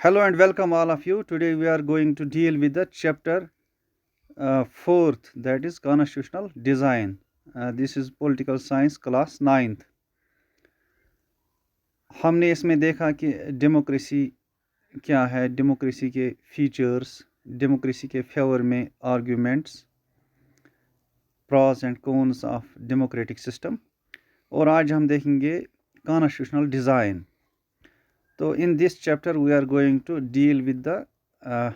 Hello and welcome all of you. Today we are going to deal with the chapter fourth, that is constitutional design. This is political science class 9th. हमने इसमें देखा कि democracy क्या है, democracy के features, democracy के favour में arguments, pros and cons of democratic system, और आज हम देखेंगे कॉन्स्टिट्यूशनल डिज़ाइन. तो in this chapter we are going to deal with the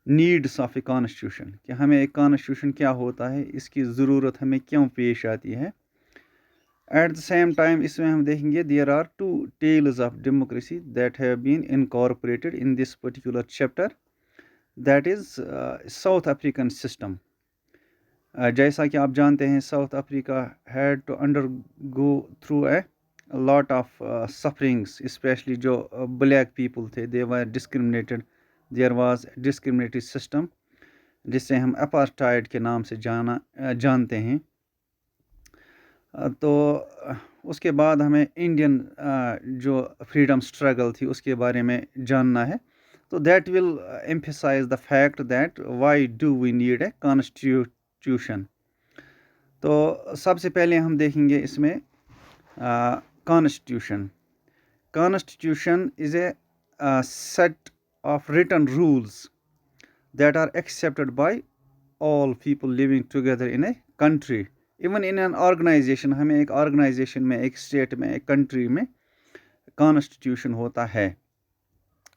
needs of a constitution, कि हमें एक कॉन्स्टिट्यूशन क्या होता है, इसकी ज़रूरत हमें क्यों पेश आती है. एट द सेम टाइम इसमें हम देखेंगे there are two tales of democracy that have been incorporated in this particular chapter, that is South African system. जैसा कि आप जानते हैं, South Africa had to undergo through a lot of sufferings, especially जो black people थे, they were discriminated. There was discriminatory system जिसे हम apartheid के नाम से जानते हैं. तो उसके बाद हमें इंडियन जो फ्रीडम स्ट्रगल थी उसके बारे में जानना है. तो that will emphasise the fact that why do we need a constitution. तो सबसे पहले हम देखेंगे इसमें constitution. Constitution is a set of written rules that are accepted by all people living together in a country. Even in an organization, हमें एक organization में, एक state में, एक country में constitution होता है.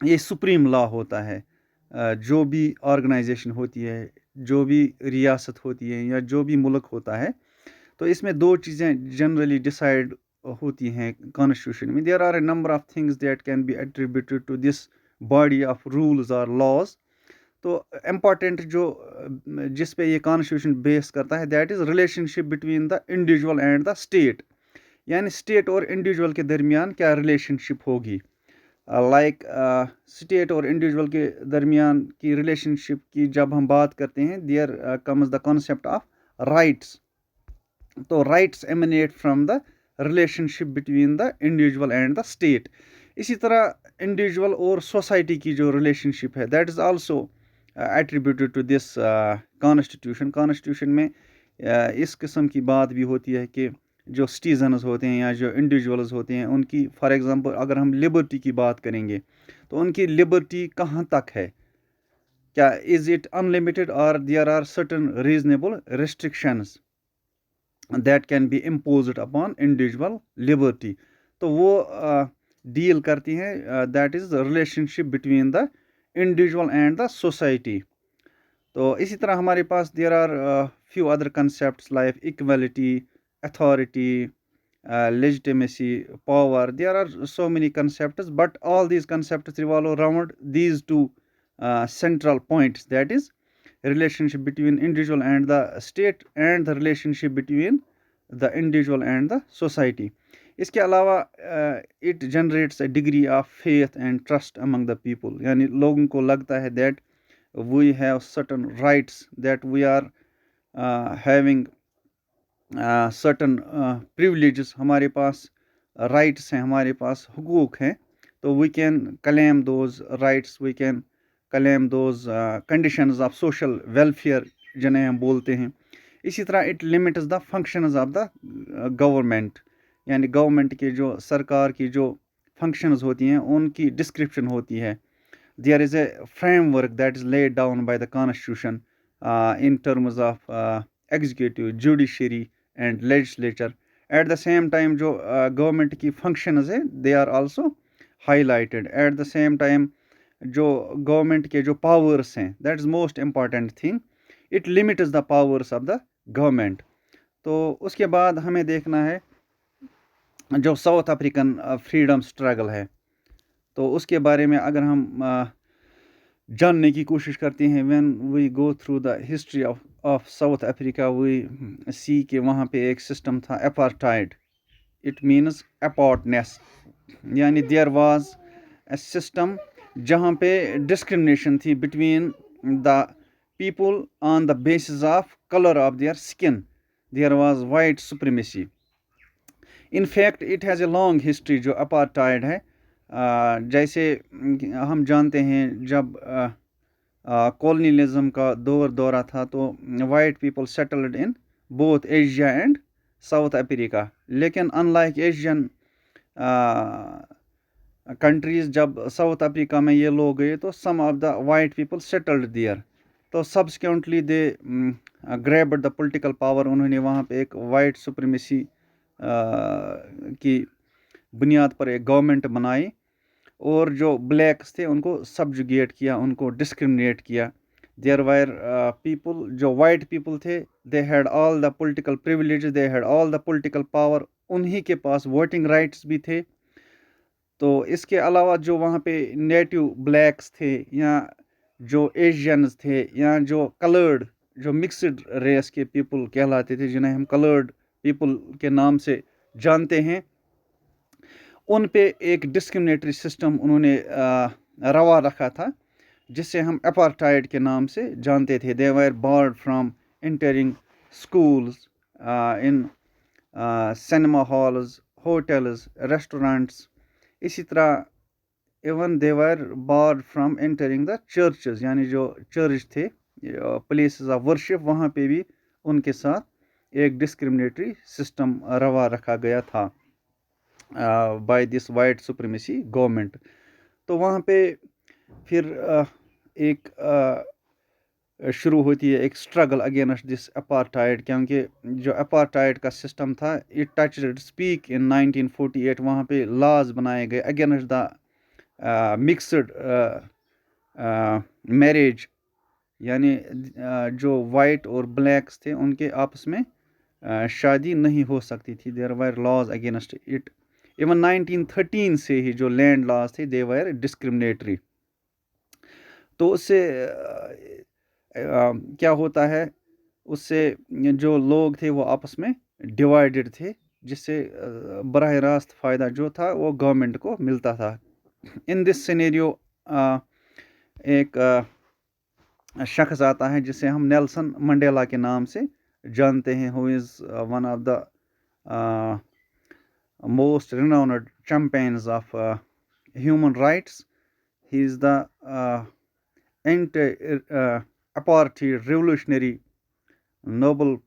ये supreme law होता है. जो भी organization होती है, जो भी रियासत होती है या जो भी मुल्क होता है, तो इसमें दो चीज़ें generally decide होती हैं constitution में. There are a number of things that can be attributed to this body of rules or laws. तो इम्पॉर्टेंट जो जिस पे ये कॉन्स्टिट्यूशन बेस करता है, that is relationship between the individual and the state. यानी स्टेट और इंडिविजुअल के दरमियान क्या रिलेशनशिप होगी. लाइक स्टेट और इंडिविजुअल के दरमियान की रिलेशनशिप की जब हम बात करते हैं, there comes the concept of rights. तो rights emanate from the relationship between the individual and the state. इसी तरह इंडिविजुअल और सोसाइटी की जो रिलेशनशिप है, that is also attributed to this constitution. Constitution में इस किस्म की बात भी होती है कि जो सिटीजन्स होते हैं या जो इंडिविजुअल्स होते हैं, उनकी फॉर एग्जांपल अगर हम लिबर्टी की बात करेंगे, तो उनकी लिबर्टी कहाँ तक है, क्या इज़ इट अनलिमिटेड और there are certain reasonable restrictions that can be imposed upon individual liberty. तो वो डील करती हैं that is relationship between the individual and the society. तो इसी तरह हमारे पास there are few other concepts like equality, authority, legitimacy, power. There are so many concepts, but all these concepts revolve around these two central points, that is relationship between individual and the state and the relationship between the individual and the society. इसके अलावा it generates a degree of faith and trust among the people. यानी लोगों को लगता है that we have certain rights, that we are having certain privileges. हमारे पास rights हैं, हमारे पास हुकूक हैं. तो we can claim those rights, we can claim those conditions of social welfare जिन्हें हम बोलते हैं. इसी तरह it limits the functions of the government. यानी गवर्नमेंट के जो सरकार की जो फंक्शंस होती हैं उनकी डिस्क्रिप्शन होती है. There is a framework that is laid down by the constitution in terms of executive, judiciary and legislature. At the same time जो गवर्नमेंट की फंक्शंस है, they are also highlighted. At the same time जो government के जो powers हैं, that is most important thing, it limits the powers of the government. तो उसके बाद हमें देखना है जो साउथ अफ्रीकन फ्रीडम स्ट्रगल है, तो उसके बारे में अगर हम जानने की कोशिश करते हैं, when we go through the history of South Africa, we see कि वहाँ पे एक सिस्टम था अपार्टाइड. It means अपार्टनेस. यानी देयर वाज ए सिस्टम जहाँ पे डिस्क्रिमिनेशन थी between the people on the basis of colour of their skin. There was white supremacy. In fact it has a long history. जो apartheid है जैसे हम जानते हैं जब कॉलोनियलिज्म का दौरा था तो white people settled in both Asia and South Africa, लेकिन अनलाइक एशियन कंट्रीज जब साउथ अफ्रीका में ये लोग गए तो some of the white people settled there, तो subsequently they grabbed the political power. उन्होंने वहाँ पे एक वाइट सुप्रीमेसी की बुनियाद पर एक गवर्नमेंट बनाई और जो ब्लैक्स थे उनको सब्जुगेट किया, उनको डिस्क्रिमिनेट किया। देयर वायर पीपल, जो वाइट पीपल थे, they had all the political privilege, they had all the political power, उन्हीं के पास वोटिंग राइट्स भी थे। तो इसके अलावा जो वहाँ पे नेटिव ब्लैक्स थे या जो एशियंस थे या जो कलर्ड, जो मिक्सड रेस के पीपल कहलाते थे, जिन्हें हम कलर्ड पीपल के नाम से जानते हैं, उन पे एक डिस्क्रिमिनेटरी सिस्टम उन्होंने रवा रखा था, जिसे हम अपार्टाइड के नाम से जानते थे। They were barred from entering schools, in cinema halls, hotels, restaurants. इसी तरह even they were barred from entering the churches, यानी जो चर्च थे, प्लेसेस ऑफ वर्शिप, वहाँ पे भी उनके साथ एक डिस्क्रिमिनेटरी सिस्टम रवा रखा गया था by this white supremacy government. तो वहाँ पे फिर एक शुरू होती है एक स्ट्रगल अगेंस्ट दिस अपार्टाइड, क्योंकि जो अपार्टाइड का सिस्टम था इट टच स्पीक इन 1948। वहाँ पे लॉज बनाए गए अगेंस्ट द मिक्सड मैरिज, यानी जो वाइट और ब्लैक्स थे उनके आपस में शादी नहीं हो सकती थी। There were laws against it. Even 1913 से ही जो लैंड लॉज थे दे वर डिस्क्रिमिनेटरी। तो उससे क्या होता है, उससे जो लोग थे वो आपस में डिवाइडेड थे, जिससे बराह रास्त फ़ायदा जो था वो गवर्नमेंट को मिलता था। इन दिस सिनेरियो एक शख्स आता है जिसे हम नेल्सन मंडेला के नाम से जानते हैं, who is one of the most renowned champions of human rights. He is the apartheid revolutionary, Nobel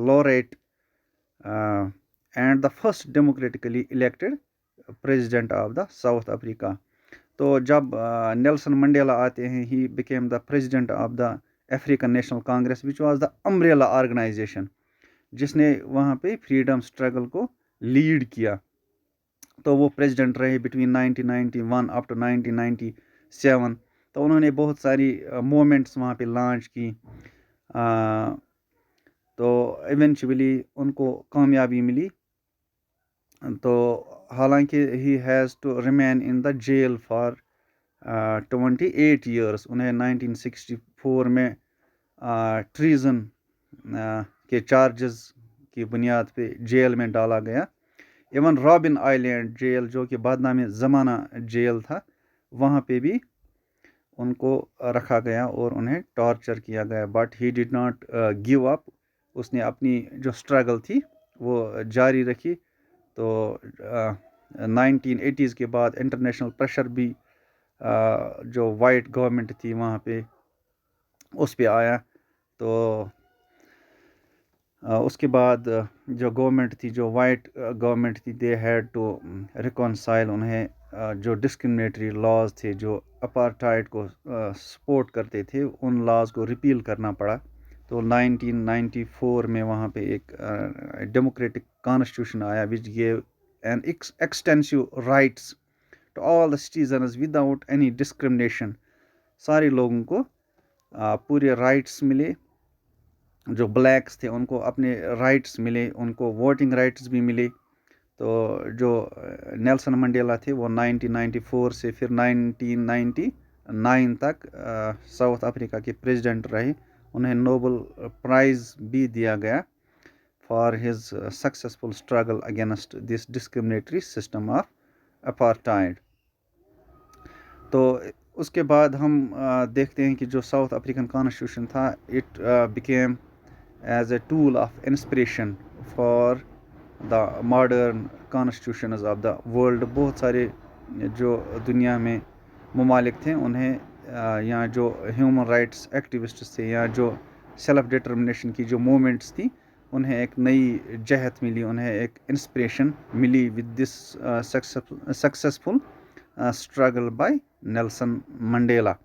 laureate, and the first democratically elected president of the South Africa. तो जब नेल्सन मंडेला आते हैं, he became the president of the African National Congress, which was the umbrella organization, जिसने वहाँ पे freedom struggle को lead किया। तो वो प्रेसिडेंट रहे बिटवीन 1991 अप टू 1997। तो उन्होंने बहुत सारी मूवमेंट्स वहाँ पे लॉन्च की। तो इवेंचुअली उनको कामयाबी मिली। तो हालांकि he has to remain in the jail for 28 years. उन्हें 1964 में ट्रीजन के चार्जेस की बुनियाद पे जेल में डाला गया। इवन रॉबिन आइलैंड जेल, जो कि बदनामी ज़माना जेल था, वहाँ पे भी उनको रखा गया और उन्हें टॉर्चर किया गया। But he did not give up. उसने अपनी जो स्ट्रगल थी वो जारी रखी। तो 1980s के बाद इंटरनेशनल प्रेशर भी जो वाइट गवर्नमेंट थी वहाँ पे उस पे आया। तो उसके बाद जो गवर्नमेंट थी, जो वाइट गवर्नमेंट थी, दे हैड टू रिकॉन्साइल। उन्हें जो डिस्क्रिमिनेटरी लॉज थे, जो अपार्टाइड को सपोर्ट करते थे, उन लॉज को रिपील करना पड़ा। तो 1994 में वहाँ पे एक डेमोक्रेटिक कॉन्स्टिट्यूशन आया which gave an extensive rights to all the citizens without any discrimination. सारे लोगों को पूरे राइट्स मिले। जो ब्लैक्स थे उनको अपने राइट्स मिले, उनको वोटिंग राइट्स भी मिले। तो जो नेल्सन मंडेला थे वो 1994 से फिर 1999 तक साउथ अफ्रीका के प्रेसिडेंट रहे। उन्हें नोबेल प्राइज़ भी दिया गया for his successful struggle against this discriminatory system of apartheid. तो उसके बाद हम देखते हैं कि जो साउथ अफ्रीकन कॉन्स्टिट्यूशन था, it became as a tool of inspiration for the modern constitutions of the world. बहुत सारे جو دنیا میں ممالک تھے انہیں یا جو ہیومن رائٹس ایکٹیوسٹس تھے یا جو سیلف ڈٹرمنیشن کی جو موومنٹس تھیں انہیں ایک نئی جہت ملی, انہیں ایک انسپریشن ملی with this successful struggle by Nelson Mandela.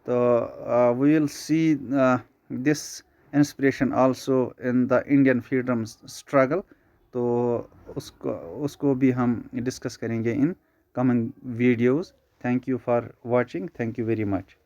So we will see this inspiration also in the Indian freedom struggle. تو اس کو بھی ہم ڈسکس کریں گے in coming videos. Thank you for watching. Thank you very much.